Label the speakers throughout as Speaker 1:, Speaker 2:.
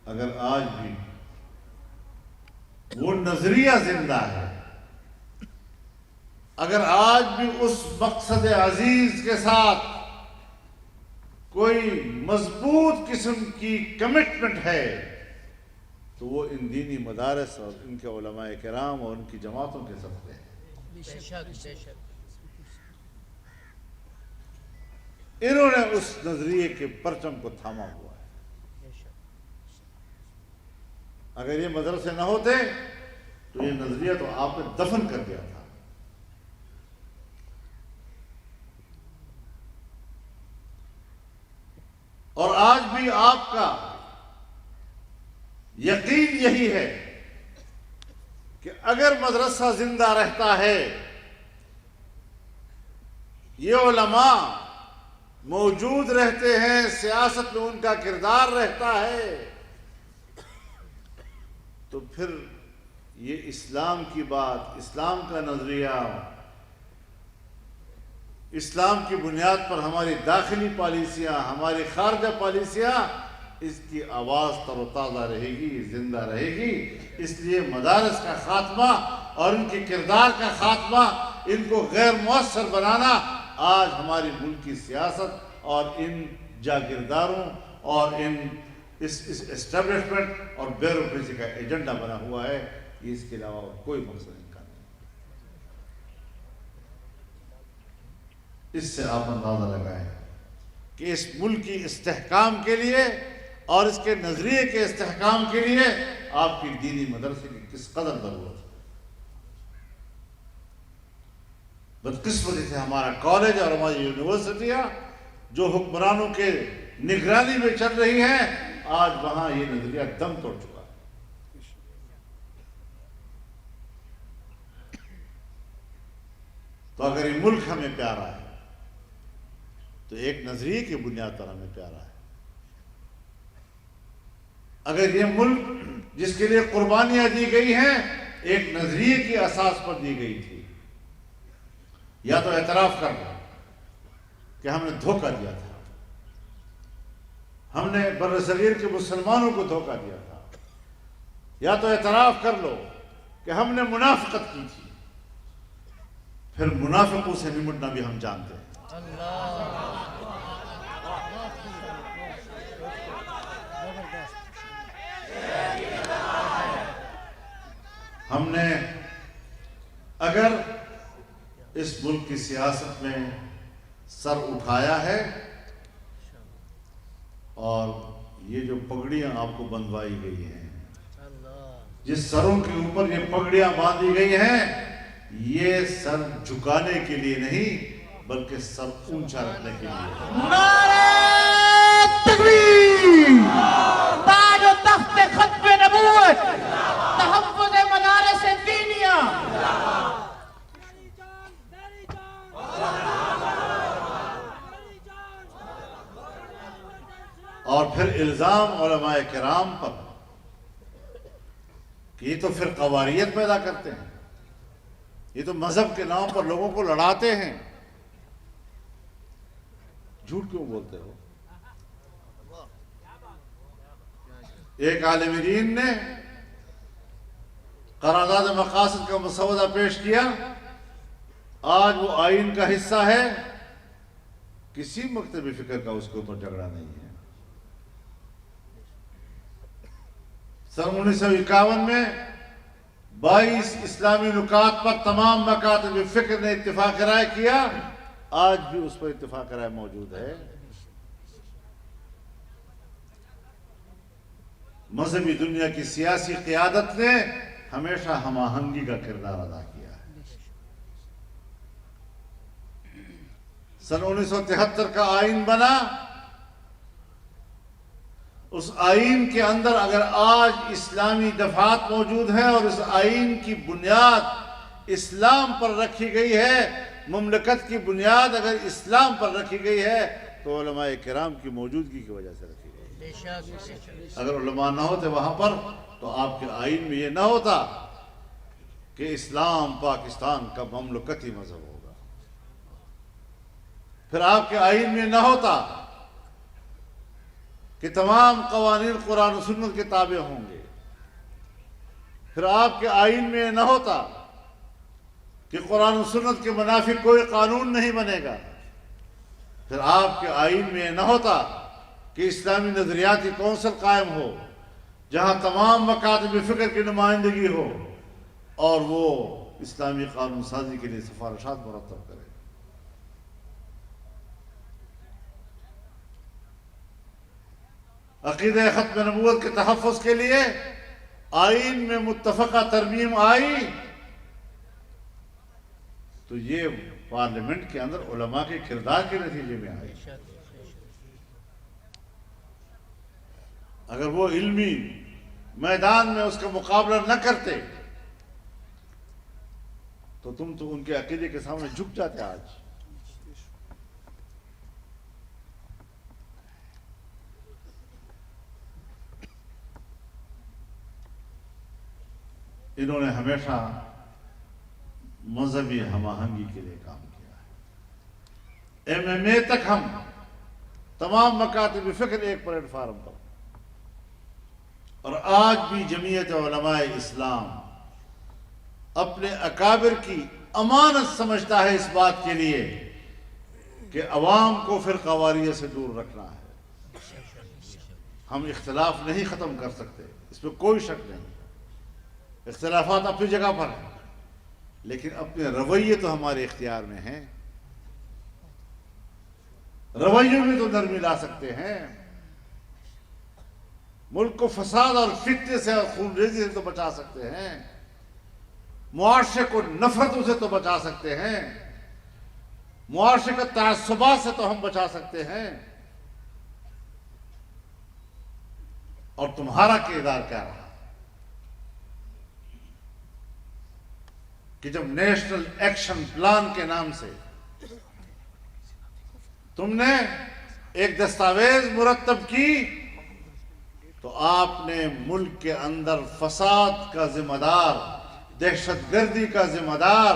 Speaker 1: اگر آج بھی وہ نظریہ زندہ ہے، اگر آج بھی اس مقصد عزیز کے ساتھ کوئی مضبوط قسم کی کمٹمنٹ ہے، تو وہ ان دینی مدارس اور ان کے علماء کرام اور ان کی جماعتوں کے صدقے ہیں۔ انہوں نے اس نظریے کے پرچم کو تھاما ہوا ہے۔ اگر یہ مدرسے نہ ہوتے تو یہ نظریہ تو آپ نے دفن کر دیا تھا۔ اور آج بھی آپ کا یقین یہی ہے کہ اگر مدرسہ زندہ رہتا ہے، یہ علماء موجود رہتے ہیں، سیاست میں ان کا کردار رہتا ہے، تو پھر یہ اسلام کی بات، اسلام کا نظریہ، اسلام کی بنیاد پر ہماری داخلی پالیسیاں، ہماری خارجہ پالیسیاں، اس کی آواز تر و تازہ رہے گی، زندہ رہے گی۔ اس لیے مدارس کا خاتمہ اور ان کے کردار کا خاتمہ، ان کو غیر مؤثر بنانا آج ہماری ملک کی سیاست اور ان جاگیرداروں اور اس اسٹیبلشمنٹ اور بیوروکریسی کا ایجنڈا بنا ہوا ہے۔ اس کے علاوہ کوئی مقصد نہیں۔ اس سے آپ اندازہ لگائیں کہ اس ملک کی استحکام کے لیے اور اس کے نظریے کے استحکام کے لیے آپ کی دینی مدرسے کی کس قدر ضرورت ہے۔ بدقسمتی سے ہمارا کالج اور ہماری یونیورسٹیاں جو حکمرانوں کے نگرانی میں چل رہی ہیں، آج وہاں یہ نظریہ دم توڑ چکا ہے۔ تو اگر یہ ملک ہمیں پیارا ہے تو ایک نظریے کی بنیاد پر ہمیں پیارا ہے۔ اگر یہ ملک جس کے لیے قربانیاں دی گئی ہیں ایک نظریے کی اساس پر دی گئی تھی، یا تو اعتراف کر لو کہ ہم نے دھوکہ دیا تھا، ہم نے بر صغیر کے مسلمانوں کو دھوکہ دیا تھا، یا تو اعتراف کر لو کہ ہم نے منافقت کی تھی۔ پھر منافقوں سے نمٹنا بھی ہم جانتے ہیں۔ ہم نے اگر اس ملک کی سیاست میں سر اٹھایا ہے، اور یہ جو پگڑیاں آپ کو بندھوائی گئی ہیں، جس سروں کے اوپر یہ پگڑیاں باندھی گئی ہیں، یہ سر جھکانے کے لیے نہیں بلکہ سر اونچا رکھنے کے لیے۔
Speaker 2: نعرہ تکبیر! تاج و تخت ختم نبوت، تحفظ مدارس دینیہ۔
Speaker 1: اور پھر الزام علماء کرام پر کہ یہ تو پھر قواریت پیدا کرتے ہیں، یہ تو مذہب کے نام پر لوگوں کو لڑاتے ہیں۔ جھوٹ کیوں بولتے ہو؟ ایک عالم دین نے قرارداد مقاصد کا مسودہ پیش کیا، آج وہ آئین کا حصہ ہے، کسی مکتب فکر کا اس کے اوپر جھگڑا نہیں ہے۔ سن 1951 میں 22 اسلامی نکات پر تمام مکاتب فکر نے اتفاق رائے کیا، آج بھی اس پر اتفاق رائے موجود ہے۔ مذہبی دنیا کی سیاسی قیادت نے ہمیشہ ہم آہنگی کا کردار ادا کیا ہے۔ سن 1973 کا آئین بنا، اس آئین کے اندر اگر آج اسلامی دفعات موجود ہیں اور اس آئین کی بنیاد اسلام پر رکھی گئی ہے، مملکت کی بنیاد اگر اسلام پر رکھی گئی ہے تو علماء کرام کی موجودگی کی وجہ سے رکھی گئی ہے۔ اگر علماء نہ ہوتے وہاں پر تو آپ کے آئین میں یہ نہ ہوتا کہ اسلام پاکستان کا مملکتی مذہب ہوگا، پھر آپ کے آئین میں نہ ہوتا کہ تمام قوانین قرآن و سنت کے تابع ہوں گے، پھر آپ کے آئین میں نہ ہوتا کہ قرآن و سنت کے منافی کوئی قانون نہیں بنے گا، پھر آپ کے آئین میں نہ ہوتا کہ اسلامی نظریاتی کونسل قائم ہو جہاں تمام مکاتب فکر کی نمائندگی ہو اور وہ اسلامی قانون سازی کے لیے سفارشات مرتب کرے۔ عقیدہ ختم نبوت کے تحفظ کے لیے آئین میں متفقہ ترمیم آئی تو یہ پارلیمنٹ کے اندر علماء کے کردار کے نتیجے میں آئی۔ اگر وہ علمی میدان میں اس کا مقابلہ نہ کرتے تو تم تو ان کے عقیدے کے سامنے جھک جاتے۔ آج انہوں نے ہمیشہ مذہبی ہم آہنگی کے لیے کام کیا ہے۔ MMA تک ہم تمام مکاتب فکر ایک پلیٹ فارم پر، اور آج بھی جمعیت علماء اسلام اپنے اکابر کی امانت سمجھتا ہے اس بات کے لیے کہ عوام کو فرقہ واریت سے دور رکھنا ہے۔ ہم اختلاف نہیں ختم کر سکتے، اس پہ کوئی شک نہیں، اختلافات اپنی جگہ پر ہیں، لیکن اپنے رویے تو ہمارے اختیار میں ہیں، رویوں میں تو نرمی لا سکتے ہیں، ملک کو فساد اور فتنے سے اور خون ریزی سے تو بچا سکتے ہیں، معاشرے کو نفرتوں سے تو بچا سکتے ہیں، معاشرے کا تعصبات سے تو ہم بچا سکتے ہیں۔ اور تمہارا کردار کیا رہا کہ جب نیشنل ایکشن پلان کے نام سے تم نے ایک دستاویز مرتب کی تو آپ نے ملک کے اندر فساد کا ذمہ دار، دہشت گردی کا ذمہ دار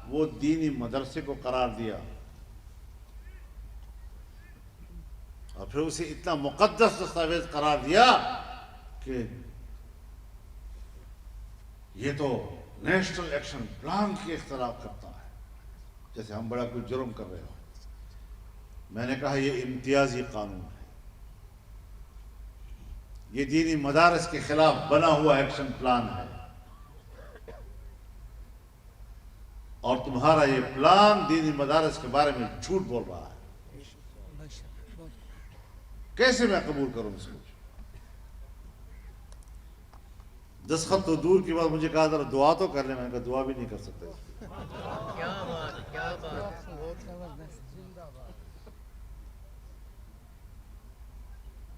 Speaker 1: وہ دینی مدرسے کو قرار دیا، اور پھر اسے اتنا مقدس دستاویز قرار دیا کہ یہ تو نیشنل ایکشن پلان کی اختلاف کرتا ہے، جیسے ہم بڑا کوئی جرم کر رہے ہوں۔ میں نے کہا یہ امتیازی قانون ہے، یہ دینی مدارس کے خلاف بنا ہوا ایکشن پلان ہے، اور تمہارا یہ پلان دینی مدارس کے بارے میں جھوٹ بول رہا ہے۔ کیسے میں قبول کروں اس کو؟ دستخط تو دور کی بات، مجھے کہا ذرا دعا تو کر لیں، میں نے کہا دعا بھی نہیں کر سکتا اس پہ۔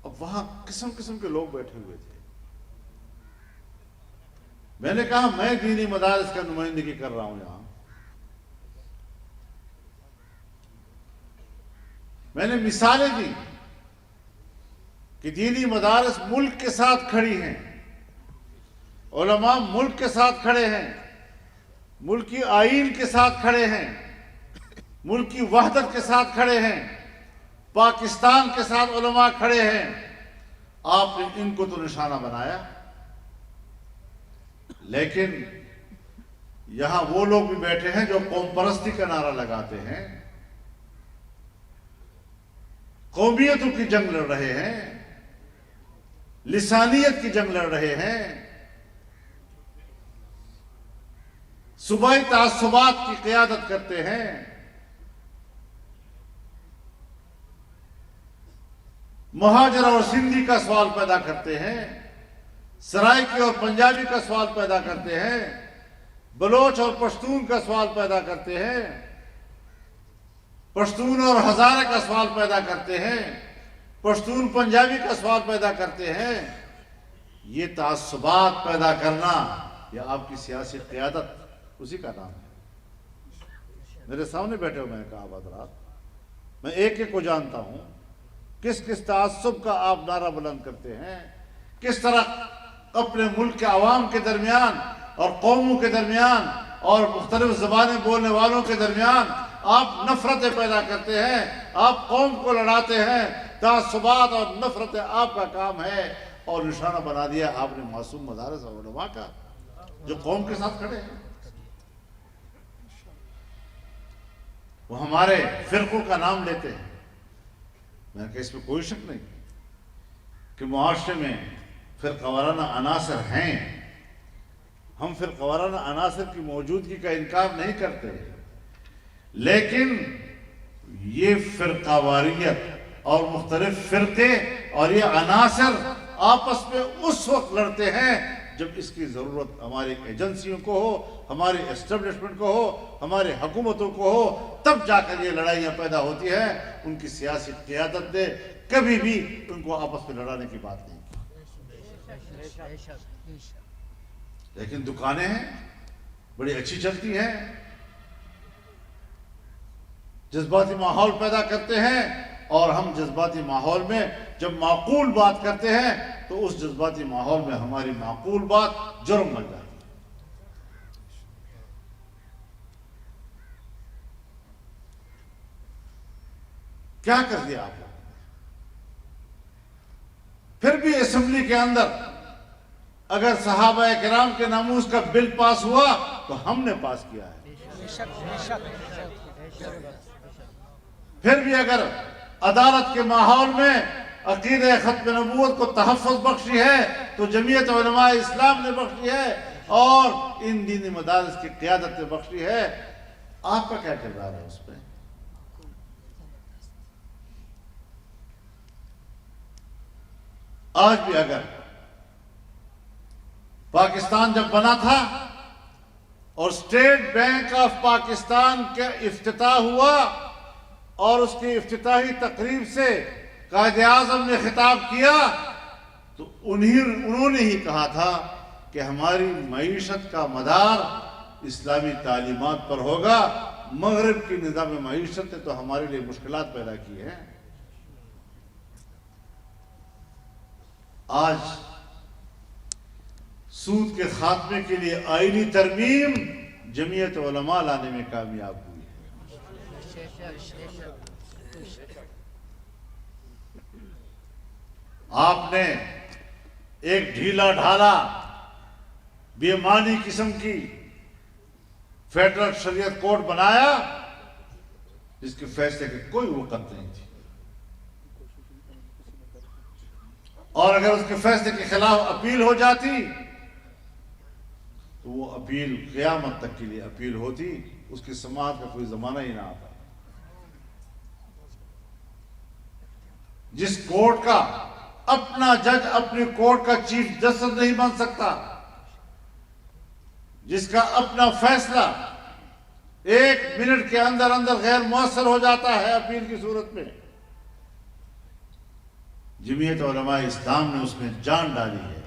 Speaker 1: اب وہاں قسم قسم کے لوگ بیٹھے ہوئے تھے، میں نے کہا میں دینی مدارس کا نمائندگی کر رہا ہوں یہاں، میں نے مثالیں دی کہ دینی مدارس ملک کے ساتھ کھڑی ہیں، علماء ملک کے ساتھ کھڑے ہیں، ملکی آئین کے ساتھ کھڑے ہیں، ملکی وحدت کے ساتھ کھڑے ہیں، پاکستان کے ساتھ علماء کھڑے ہیں۔ آپ نے ان کو تو نشانہ بنایا، لیکن یہاں وہ لوگ بھی بیٹھے ہیں جو قوم پرستی کا نعرہ لگاتے ہیں، قومیتوں کی جنگ لڑ رہے ہیں، لسانیت کی جنگ لڑ رہے ہیں، صوبائی تعصبات کی قیادت کرتے ہیں، مہاجر اور سندھی کا سوال پیدا کرتے ہیں، سرائکی اور پنجابی کا سوال پیدا کرتے ہیں، بلوچ اور پشتون کا سوال پیدا کرتے ہیں، پشتون اور ہزارہ کا سوال پیدا کرتے ہیں، پشتون پنجابی کا سوال پیدا کرتے ہیں۔ یہ تعصبات پیدا کرنا یہ آپ کی سیاسی قیادت، اسی کا نام ہے۔ میرے سامنے بیٹھے ہو، میں نے کہا حضرات میں ایک ایک کو جانتا ہوں، کس کس تعصب کا آپ نعرہ بلند کرتے ہیں، کس طرح اپنے ملک کے عوام کے درمیان اور قوموں کے درمیان اور مختلف زبانیں بولنے والوں کے درمیان آپ نفرتیں پیدا کرتے ہیں، آپ قوم کو لڑاتے ہیں، تعصبات اور نفرتیں آپ کا کام ہے، اور نشانہ بنا دیا آپ نے معصوم مدارس اور علماء کا جو قوم کے ساتھ کھڑے ہیں۔ وہ ہمارے فرقوں کا نام لیتے ہیں۔ میں کہ اس میں کوئی شک نہیں کہ معاشرے میں فرقہ وارانہ عناصر ہیں، ہم فرقہ وارانہ عناصر کی موجودگی کا انکار نہیں کرتے، لیکن یہ فرقہ واریت اور مختلف فرقے اور یہ عناصر آپس میں اس وقت لڑتے ہیں جب اس کی ضرورت ہماری ایجنسیوں کو ہو، ہماری اسٹیبلشمنٹ کو ہو، ہماری حکومتوں کو ہو، تب جا کر یہ لڑائیاں پیدا ہوتی ہیں۔ ان کی سیاسی قیادت نے کبھی بھی ان کو آپس میں لڑانے کی بات نہیں کی۔ لیکن دکانیں ہیں بڑی اچھی چلتی ہیں، جذباتی ماحول پیدا کرتے ہیں، اور ہم جذباتی ماحول میں جب معقول بات کرتے ہیں تو اس جذباتی ماحول میں ہماری معقول بات جرم بن جاتی ہے۔ کیا کر دیا آپ لوگوں نے؟ پھر بھی اسمبلی کے اندر اگر صحابہ کرام کے ناموس کا بل پاس ہوا تو ہم نے پاس کیا ہے۔ پھر بھی اگر عدالت کے ماحول میں عقیدہ ختم نبوت کو تحفظ بخشی ہے تو جمعیت علماء اسلام نے بخشی ہے، اور ان دینی مدارس کی قیادت نے بخشی ہے۔ آپ کا کیا کردار ہے اس میں؟ آج بھی اگر پاکستان جب بنا تھا اور اسٹیٹ بینک آف پاکستان کا افتتاح ہوا اور اس کی افتتاحی تقریب سے قائد اعظم نے خطاب کیا تو انہوں نے ہی کہا تھا کہ ہماری معیشت کا مدار اسلامی تعلیمات پر ہوگا۔ مغرب کی نظام معیشت نے تو ہمارے لیے مشکلات پیدا کی ہیں۔ آج سود کے خاتمے کے لیے آئینی ترمیم جمعیت علماء لانے میں کامیاب ہوئی ہے۔ آپ نے ایک ڈھیلا ڈھالا بے معنی قسم کی فیڈرل شریعت کوڈ بنایا جس کے فیصلے کی کوئی وقت نہیں تھی، اور اگر اس کے فیصلے کے خلاف اپیل ہو جاتی تو وہ اپیل قیامت تک کے لیے اپیل ہوتی، اس کی سماعت کا کوئی زمانہ ہی نہ آتا۔ جس کورٹ کا اپنا جج اپنی کورٹ کا چیف جسٹس نہیں بن سکتا، جس کا اپنا فیصلہ 1 منٹ کے اندر اندر غیر مؤثر ہو جاتا ہے اپیل کی صورت میں، جمعیت علماء اسلام نے اس میں جان ڈالی ہے۔